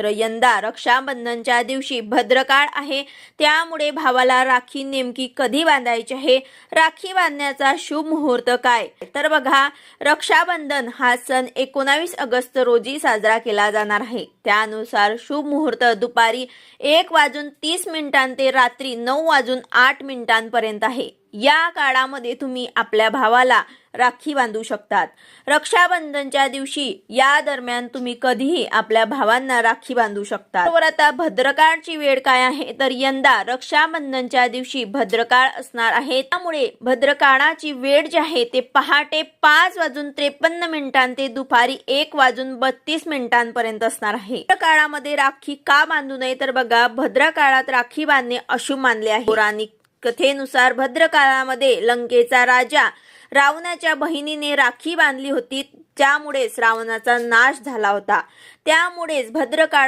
तर यंदा रक्षाबंधनच्या दिवशी भद्रकाळ आहे, त्यामुळे भावाला राखी नेमकी कधी बांधायची आहे, राखी बांधण्याचा शुभ मुहूर्त काय, तर बघा रक्षाबंधन हा सण 19 ऑगस्ट रोजी साजरा केला जाणार आहे। त्यानुसार शुभ मुहूर्त दुपारी 1:30 ते रात्री 9:08 आहे। या काळामध्ये तुम्ही आपल्या भावाला राखी बांधू शकतात। रक्षाबंधनच्या दिवशी या दरम्यान तुम्ही कधीही आपल्या भावांना राखी बांधू शकता। बरोबर, आता भद्रकाळची वेळ काय आहे, तर यंदा रक्षाबंधनच्या दिवशी भद्रकाळ असणार आहे, त्यामुळे भद्रकाळाची वेळ जी आहे ते पहाटे 5:53 ते दुपारी 1:32 असणार आहे। काळामध्ये राखी का बांधू नये, तर बघा भद्रकाळात राखी बांधणे अशुभ मानले आहे। पौराणिक कथेनुसार भद्रकाळामध्ये लंकेचा राजा रावणाच्या बहिणीने राखी बांधली होती, ज्यामुळे रावणाचा नाश झाला होता। त्यामुळेच भद्रकाळ